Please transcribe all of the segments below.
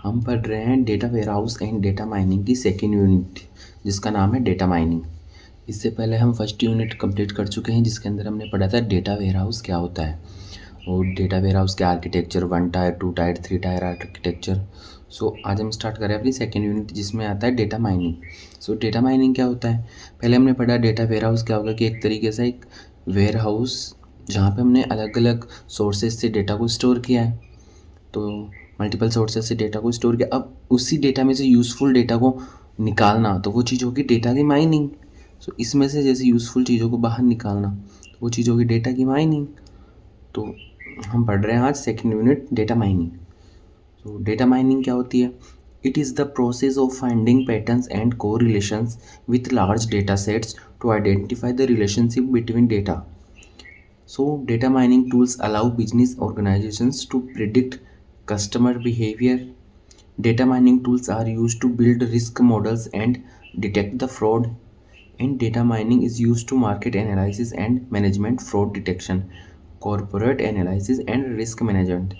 हम पढ़ रहे हैं data warehouse and data mining की सेकेंड यूनिट, जिसका नाम है डेटा माइनिंग। इससे पहले हम फर्स्ट यूनिट कंप्लीट कर चुके हैं, जिसके अंदर हमने पढ़ा था डेटा वेयरहाउस क्या होता है और डेटा वेयरहाउस के architecture, 1 tier, 2 tier, 3 tier architecture. So आज हम स्टार्ट करें अपनी सेकेंड यूनिट, जिसमें आता है डेटा माइनिंग। सो डेटा माइनिंग क्या होता है? पहले हमने पढ़ा डेटा वेयरहाउस क्या होगा, कि एक तरीके से एक वेयरहाउस जहाँ पे हमने अलग अलग सोर्सेज से डेटा को स्टोर किया है। तो मल्टीपल सोर्सेज से डेटा को स्टोर किया, अब उसी डेटा में से यूज़फुल डेटा को निकालना, तो वो चीज़ होगी डेटा की माइनिंग। सो इसमें से जैसे यूज़फुल चीज़ों को बाहर निकालना, तो वो चीज़ होगी डेटा की माइनिंग। तो हम पढ़ रहे हैं आज सेकेंड यूनिट डेटा माइनिंग। तो डेटा माइनिंग क्या होती है? It is the process of finding patterns and correlations with large data sets to identify the relationship between data. So, data mining tools allow business organizations to predict customer behavior. Data mining tools are used to build risk models and detect the fraud. And data mining is used to market analysis and management, fraud detection, corporate analysis and risk management.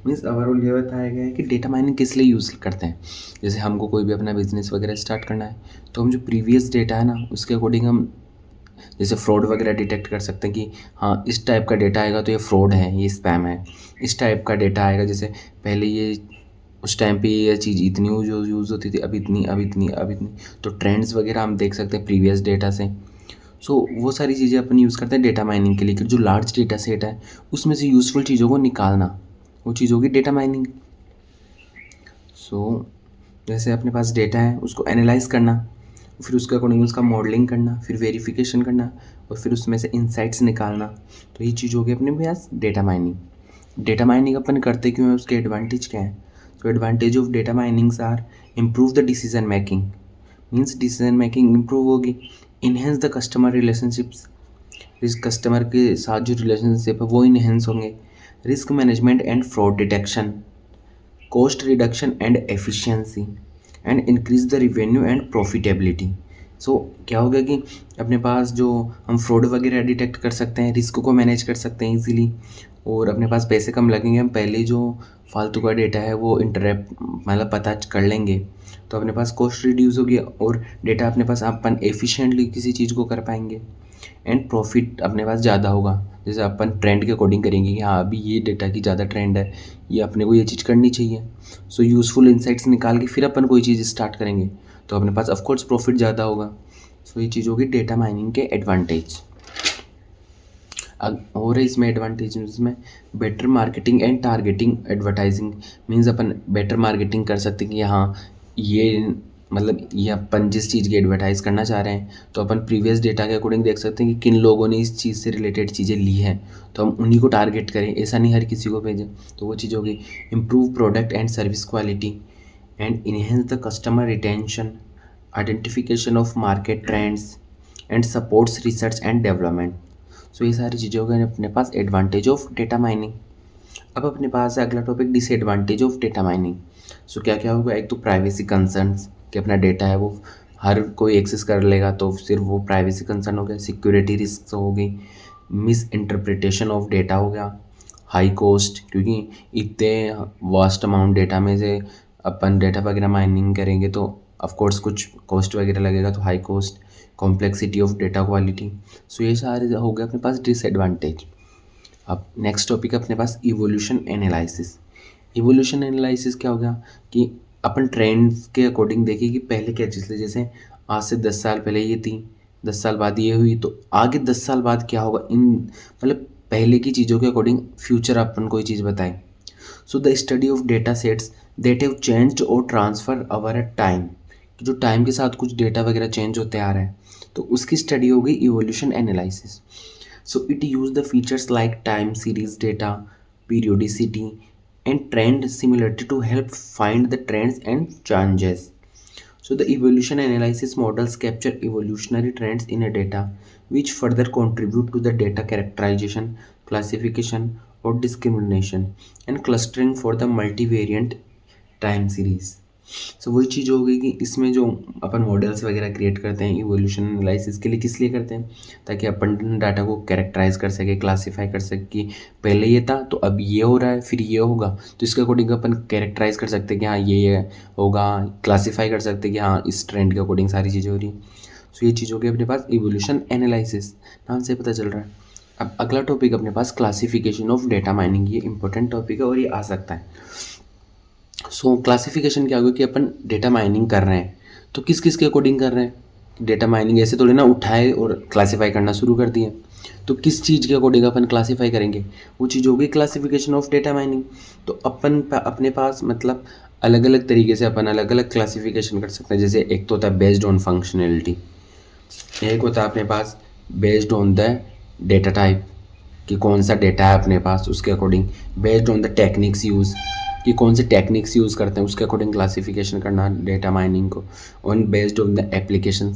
Means overall ये बताया गया है कि data mining किस लिए use करते हैं। जैसे हमको कोई भी अपना बिजनेस वगैरह स्टार्ट करना है, तो हम जो प्रीवियस डेटा है ना, उसके अकॉर्डिंग हम जैसे फ्रॉड वगैरह डिटेक्ट कर सकते हैं कि हाँ इस टाइप का डेटा आएगा तो ये फ्रॉड है, ये स्पैम है। इस टाइप का डेटा आएगा, जैसे पहले ये उस टाइम पे ये चीज़ इतनी जो यूज़ होती थी, अब इतनी, अब इतनी, अब इतनी। तो ट्रेंड्स वगैरह हम देख सकते हैं प्रीवियस डेटा से। सो वो सारी चीज़ें अपन यूज़ करते हैं डेटा माइनिंग के लिए, कि जो लार्ज डेटा सेट है उसमें से यूज़फुल चीज़ों को निकालना, वो चीज़ होगी डेटा माइनिंग। सो जैसे अपने पास डेटा है, उसको एनालाइज करना, फिर उसके अकॉर्डिंग उसका मॉडलिंग करना, फिर वेरिफिकेशन करना, और फिर उसमें से इंसाइट्स निकालना। तो ये चीज़ होगी अपने पास डेटा माइनिंग। डेटा माइनिंग अपन करते क्यों है, उसके एडवांटेज क्या है? तो advantage of data minings are improve the decision making, means decision making improve होगी। इन्हेंस द कस्टमर रिलेशनशिप्स, इस कस्टमर के साथ जो रिलेशनशिप है वो इन्हेंस होंगे। Risk management and fraud detection, cost reduction and efficiency, and increase the revenue and profitability. सो क्या होगा कि अपने पास जो हम फ्रॉड वगैरह डिटेक्ट कर सकते हैं, रिस्क को मैनेज कर सकते हैं इजीली, और अपने पास पैसे कम लगेंगे। हम पहले जो फालतू का डेटा है वो इंटरप्ट मतलब पता कर लेंगे, तो अपने पास कॉस्ट रिड्यूस होगी और डेटा अपने पास अपन एफिशिएंटली किसी चीज़ को कर पाएंगे, एंड प्रॉफिट अपने पास ज़्यादा होगा। जैसे अपन ट्रेंड के अकॉर्डिंग करेंगे कि हाँ अभी ये डेटा की ज़्यादा ट्रेंड है, ये अपने को ये चीज़ करनी चाहिए। सो यूज़फुल इंसाइट्स निकाल के फिर अपन कोई चीज़ स्टार्ट करेंगे, तो अपने पास ऑफकोर्स प्रॉफिट ज़्यादा होगा। सो ये चीज़ होगी डेटा माइनिंग के एडवांटेज। और इसमें एडवांटेज में better marketing and targeting advertising, means upon better marketing कर सकते हैं कि हाँ ये मतलब ये अपन जिस चीज़ की एडवर्टाइज़ करना चाह रहे हैं, तो अपन प्रीवियस डेटा के अकॉर्डिंग देख सकते हैं कि किन लोगों ने इस चीज़ से रिलेटेड चीज़ें ली हैं, तो हम उन्हीं को टारगेट करें, ऐसा नहीं हर किसी को भेजें। तो वो चीज़ होगी improve product and service quality and enhance the customer retention, identification of market trends and supports research and development. So ये सारी चीज़ें हो गई अपने पास एडवांटेज ऑफ डेटा माइनिंग। अब अपने पास है अगला टॉपिक, disadvantage of data mining. So क्या क्या होगा? एक तो प्राइवेसी कंसर्न्स, कि अपना डेटा है वो हर कोई एक्सेस कर लेगा, तो सिर्फ वो प्राइवेसी कंसर्न हो गया। सिक्योरिटी रिस्क हो गई, मिस इंटरप्रिटेशन ऑफ डेटा हो गया। हाई कॉस्ट, क्योंकि इतने वास्ट अमाउंट डेटा में से अपन डेटा वगैरह माइनिंग करेंगे तो ऑफकोर्स कुछ कॉस्ट वगैरह लगेगा, तो high cost. Complexity of data quality. So ये सारे हो गए अपने पास डिसएडवांटेज। अब नेक्स्ट टॉपिक है अपने पास इवोल्यूशन एनालिसिस। इवोल्यूशन एनालिसिस क्या हो गया कि अपन ट्रेंड्स के अकॉर्डिंग देखिए कि पहले क्या चीज़ थी। जैसे आज से 10 साल पहले ये थी, 10 साल बाद ये हुई, तो आगे 10 साल बाद क्या होगा, इन मतलब पहले की चीज़ों के अकॉर्डिंग फ्यूचर अपन कोई चीज़ बताएं। So the study of data sets that have changed और ट्रांसफर ओवर अ टाइम, कि जो टाइम के साथ कुछ डेटा वगैरह चेंज होते आ रहे हैं, तो उसकी स्टडी होगी evolution analysis. So it use the features like time series data, periodicity, and trend similarity to help find the trends and changes. So the evolution analysis models capture evolutionary trends in a data, which further contribute to the data characterization, classification, or discrimination, and clustering for the multivariate time series. सो वही चीज़ हो गई कि इसमें जो अपन models वगैरह create करते हैं evolution analysis के लिए, किस लिए करते हैं, ताकि अपन डाटा को कैरेक्टराइज कर सके, क्लासीफाई कर सके कि पहले ये था तो अब ये हो रहा है फिर ये होगा, तो इसके अकॉर्डिंग अपन कैरेक्टराइज कर सकते हैं कि हाँ ये होगा, क्लासीफाई कर सकते हैं कि हाँ इस ट्रेंड के अकॉर्डिंग सारी चीज़ें हो रही हैं। सो ये चीज़ हो गई अपने पास इवोल्यूशन एनालिसिस, नाम से पता चल रहा है। अब अगला टॉपिक अपने पास क्लासिफिकेशन ऑफ डेटा माइनिंग, ये इंपॉर्टेंट टॉपिक है और ये आ सकता है। सो क्लासिफिकेशन क्या होगा कि अपन डेटा माइनिंग कर रहे हैं तो किस किस के अकॉर्डिंग कर रहे हैं। डेटा माइनिंग ऐसे थोड़ी ना उठाए और क्लासीफाई करना शुरू कर दिए, तो किस चीज़ के अकॉर्डिंग अपन क्लासीफाई करेंगे, वो चीज़ होगी क्लासिफिकेशन ऑफ डेटा माइनिंग। तो अपने पास मतलब अलग अलग तरीके से अपन अलग अलग क्लासिफिकेशन कर सकते हैं। जैसे एक तो होता है बेस्ड ऑन फंक्शनैलिटी, एक होता है अपने पास based on the data type कि कौन सा डेटा है अपने पास उसके according, based on the techniques use कि कौन से टेक्निक्स यूज़ करते हैं उसके अकॉर्डिंग क्लासिफिकेशन करना डेटा माइनिंग को, on based on the application.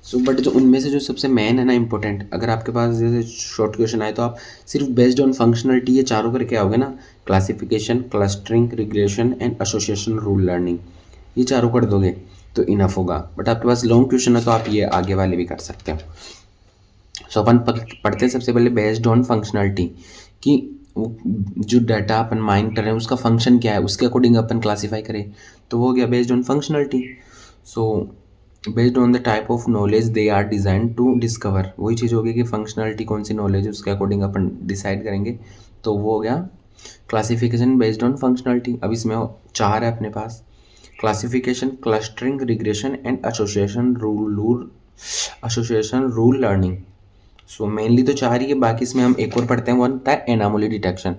So but जो उनमें से जो सबसे मेन है ना इंपॉर्टेंट, अगर आपके पास जैसे शॉर्ट क्वेश्चन आए तो आप सिर्फ बेस्ड ऑन फंक्शनलिटी ये चारों करके आओगे ना, classification, clustering, regression and association rule learning, ये चारों कर दोगे तो इनफ होगा। बट आपके पास लॉन्ग क्वेश्चन है तो आप ये आगे वाले भी कर सकते हो। सो अपन पढ़ते हैं सबसे पहले बेस्ड ऑन फंक्शनलिटी कि जो डाटा अपन माइन कर रहे हैं उसका फंक्शन क्या है, उसके अकॉर्डिंग अपन क्लासीफाई करें, तो वो हो गया based on functionality. So based on the type of knowledge they are design to discover, वही चीज़ होगी कि फंक्शनलिटी कौन सी नॉलेज है उसके अकॉर्डिंग अपन डिसाइड करेंगे, तो वो हो गया क्लासिफिकेशन बेस्ड ऑन फंक्शनलिटी। अब इसमें चार है अपने पास, classification, clustering, regression and association rule learning. So mainly तो चार ही है, बाकी इसमें हम एक और पढ़ते हैं, वन होता है एनामोली डिटेक्शन।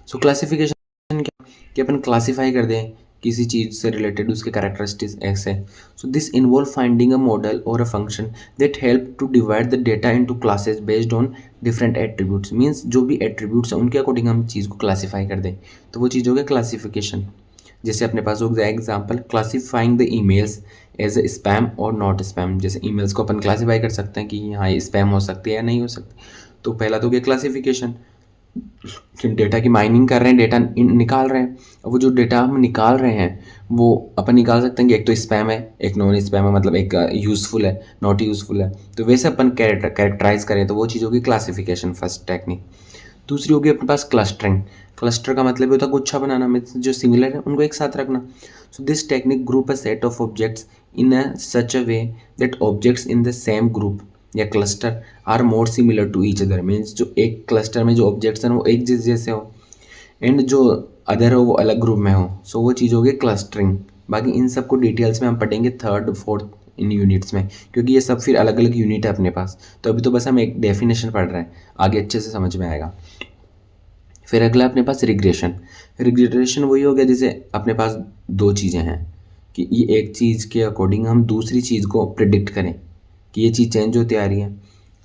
सो क्लासिफिकेशन क्या कि अपन क्लासीफाई कर दें किसी चीज़ से रिलेटेड उसके कैरेक्टरिस्टिक्स ऐसे। So this involve finding a model or a function that help to divide the data into classes based on different attributes, means जो भी एट्रीब्यूट्स हैं उनके अकॉर्डिंग हम चीज़ को क्लासीफाई कर दें, तो वो चीज़ हो गया क्लासिफिकेशन। जैसे अपने पास हो गया example classifying the emails as a spam और नॉट स्पैम, जैसे ईमेल्स को अपन क्लासीफाई कर सकते हैं कि हाँ ये स्पैम हो सकती है या नहीं हो सकती। तो पहला तो गया क्लासिफिकेशन कि हम डेटा की माइनिंग कर रहे हैं, डेटा निकाल रहे हैं, अब वो जो डेटा हम निकाल रहे हैं वो अपन निकाल सकते हैं कि एक तो स्पैम है, एक नॉन स्पैम है, मतलब एक यूज़फुल है, नॉट यूज़फुल है, तो वैसे अपन कैरेक्टराइज करें तो वो चीज़ होगी क्लासिफिकेशन, फर्स्ट टेक्निक। दूसरी होगी अपने पास क्लस्टरिंग। क्लस्टर का मतलब होता है गुच्छा बनाना, मीन्स जो सिमिलर है उनको एक साथ रखना। So this technique group a set of objects in a such a way that objects in the same group या cluster are more similar to each other, means जो एक क्लस्टर में जो ऑब्जेक्ट्स हैं वो एक जैसे हो एंड जो अदर हो वो अलग ग्रुप में हो, सो वो चीज़ होगी क्लस्टरिंग। बाकी इन सब को डिटेल्स में हम पढ़ेंगे थर्ड फोर्थ इन यूनिट्स में, क्योंकि ये सब फिर अलग अलग यूनिट है अपने पास, तो अभी तो बस हम एक डेफिनेशन पढ़ रहे हैं, आगे अच्छे से समझ में आएगा। फिर अगला अपने पास रिग्रेशन। रिग्रेशन वही हो गया जैसे अपने पास दो चीज़ें हैं कि ये एक चीज़ के अकॉर्डिंग हम दूसरी चीज़ को प्रिडिक्ट करें कि ये चीज़ चेंज होती आ रही है।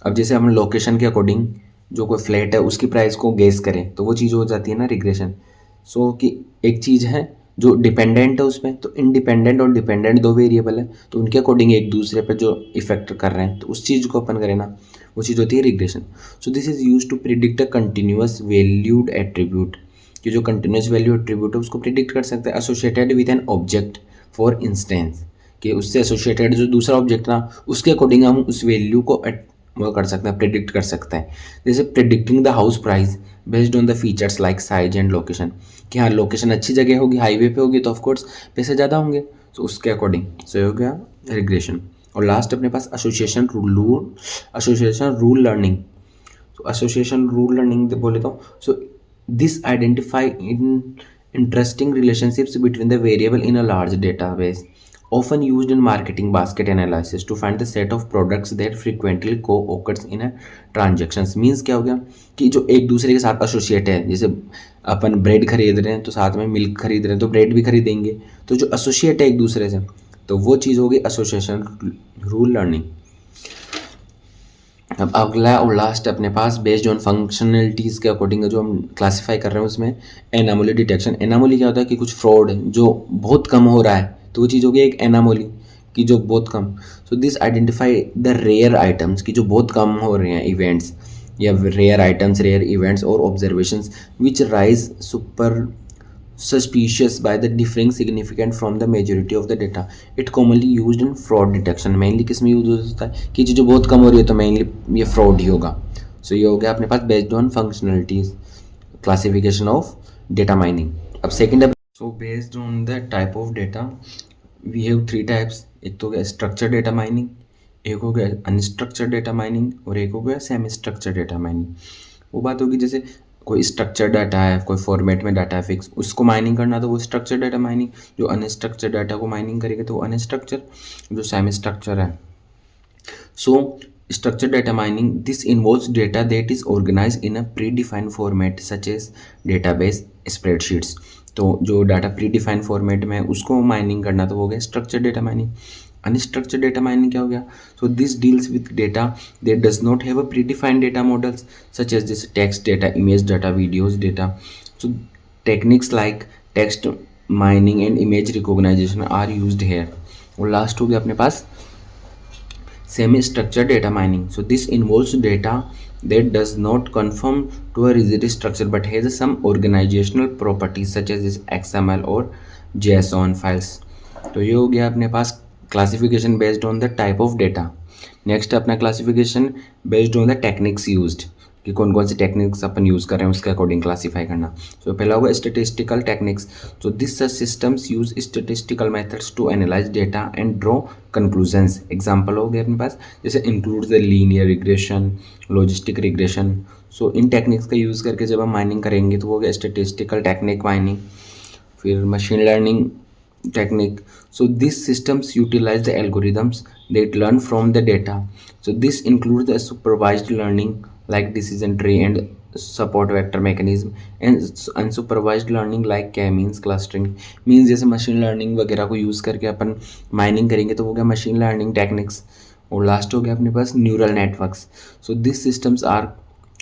अब जैसे हम लोकेशन के अकॉर्डिंग जो कोई फ्लैट है उसकी प्राइस को गेस करें तो वो चीज़ हो जाती है ना रिग्रेशन। सो कि एक चीज़ है जो डिपेंडेंट है उसमें, तो इंडिपेंडेंट और डिपेंडेंट दो वेरिएबल है, तो उनके अकॉर्डिंग एक दूसरे पर जो इफेक्ट कर रहे हैं तो उस चीज़ को अपन करें ना, वो चीज़ होती है regression. So this is use to predict a continuous valued attribute, कि जो कंटिन्यूस वैल्यू एट्रीब्यूट है उसको प्रिडिक्ट कर सकते हैं associated with an object, for instance कि उससे एसोसिएटेड जो दूसरा ऑब्जेक्ट ना उसके अकॉर्डिंग हम उस वैल्यू को वो कर सकते हैं, प्रिडिक्ट कर सकते हैं। जैसे predicting the house price based on the features like size and location, कि हाँ लोकेशन अच्छी जगह होगी, हाईवे पे होगी तो ऑफकोर्स पैसे ज़्यादा होंगे, तो उसके अकॉर्डिंग सो हो गया रिग्रेशन। और लास्ट अपने पास एसोसिएशन रूल लर्निंग। तो एसोसिएशन रूल लर्निंग बोले तो सो this identify in interesting relationships between the variable in a large database, often used in marketing basket analysis to find the set of products that frequently co-occurs in a transactions। Means क्या हो गया कि जो एक दूसरे के साथ associate है, जैसे अपन ब्रेड खरीद रहे हैं तो साथ में मिल्क खरीद रहे हैं तो ब्रेड भी खरीदेंगे, तो जो एसोसिएट है एक दूसरे से तो वो चीज़ होगी एसोसिएशन रूल लर्निंग। अब अगला और लास्ट अपने पास बेस्ड ऑन फंक्शनलिटीज़ के अकॉर्डिंग जो हम क्लासीफाई कर रहे हैं उसमें एनामोली डिटेक्शन। एनामोली क्या होता है कि कुछ फ्रॉड जो बहुत कम हो रहा है तो वो चीज़ होगी एक एनामोली कि जो बहुत कम। So this identify the rare items की जो बहुत कम हो रहे हैं इवेंट्स या रेयर आइटम्स, रेयर इवेंट्स और observations which raise suspicious by the differing significant from the majority of the data. It commonly used in fraud detection. mainly किस में यूज होता है कि चीज़ें बहुत कम हो रही है तो mainly ये fraud ही होगा. So ये हो गया अपने पास based on functionalities classification of data mining. अब second, so based on the type of data we have three types. एक तो हो गया structured data mining, एक हो गया अनस्ट्रक्चर्ड डेटा माइनिंग और एक हो गया सेमी स्ट्रक्चर्ड डेटा माइनिंग. वो बात होगी जैसे कोई स्ट्रक्चर्ड डाटा है, कोई फॉर्मेट में डाटा है फिक्स, उसको माइनिंग करना तो वो स्ट्रक्चर्ड डाटा माइनिंग. जो अनस्ट्रक्चर्ड डाटा को माइनिंग करेगा तो वो अनस्ट्रक्चर. जो सेमी स्ट्रक्चर है, सो structured data mining, this involves data that is organized in a predefined format such as database spreadsheets. तो जो डाटा प्रीडिफाइंड फॉर्मेट में है उसको माइनिंग करना तो हो गया structured data mining. Unstructured data mining क्या हो गया? So this deals with data that does not have a predefined data models such as जैसे text data, image data, videos data. So techniques like text mining and image recognization are used here. और last हो गया अपने पास semi-structured data mining. So this involves data that does not conform to a rigid structure but has some organizational properties such as this XML or JSON files. तो ये हो गया अपने पास classification based on the type of data. Next अपना classification based on the techniques used, कि कौन कौन सी टेक्निक्स अपन यूज़ कर रहे हैं उसके अकॉर्डिंग क्लासीफाई करना. तो पहला होगा स्टेटिस्टिकल टेक्निक्स. तो this systems use statistical methods to analyze data and draw conclusions. Example हो गया अपने पास जैसे include the linear regression, logistic regression. So इन टेक्निक्स का यूज़ करके जब हम माइनिंग करेंगे तो वो हो गया स्टेटिस्टिकल टेक्निक माइनिंग. फिर machine learning technique. So these systems utilize the algorithms that learn from the data. So this includes the supervised learning like decision tree and support vector mechanism, and unsupervised learning like k-means clustering. Means जैसे machine learning वगैरह को use करके अपन mining करेंगे तो हो गया machine learning techniques. और last हो गया अपने पास neural networks. So this systems are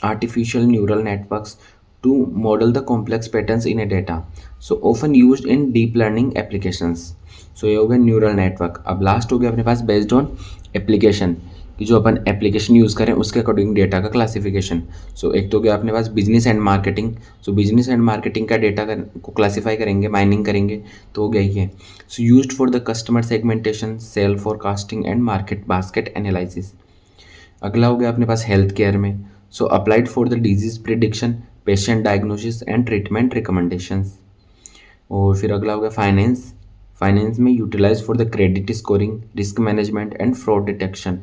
artificial neural networks to model the complex patterns in a data, so often used in deep learning applications. so ये हो गया न्यूरल नेटवर्क. अब last हो गया अपने पास बेस्ड ऑन एप्लीकेशन, कि जो अपन एप्लीकेशन यूज़ करें उसके अकॉर्डिंग डेटा का क्लासिफिकेशन. सो एक तो गया अपने पास business and marketing. So business and marketing का डेटा को क्लासीफाई करेंगे, माइनिंग करेंगे तो हो गया ही है. So used for the customer segmentation, sale forecasting and market basket analysis. अगला हो गया अपने पास हेल्थ केयर में. So applied for the disease prediction, patient diagnosis and treatment recommendations. और फिर अगला हो गया फाइनेंस. फाइनेंस में utilize for the credit scoring, risk management and fraud detection.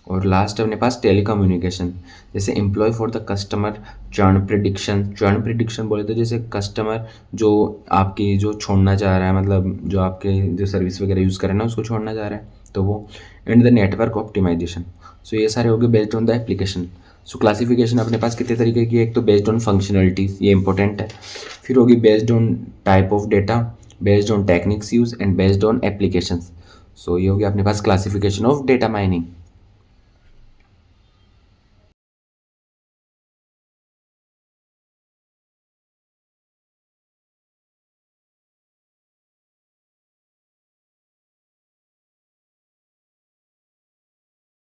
और लास्ट अपने पास टेलीकम्युनिकेशन, जैसे employ for the customer churn prediction. Churn prediction बोले तो जैसे कस्टमर जो आपकी जो छोड़ना चाह रहा है, मतलब जो आपके जो सर्विस वगैरह यूज़ कर रहे हैं ना उसको छोड़ना चाह रहा है तो वो. And the network optimisation. So ये सारे हो गए based on the application. So classification अपने पास कितने तरीके की है? एक तो बेस्ड ऑन फंक्शनलिटीज़, ये इंपॉर्टेंट है. फिर होगी based on type of data, based on techniques use and based on applications. So ये हो गया अपने पास क्लासिफिकेशन ऑफ डेटा माइनिंग.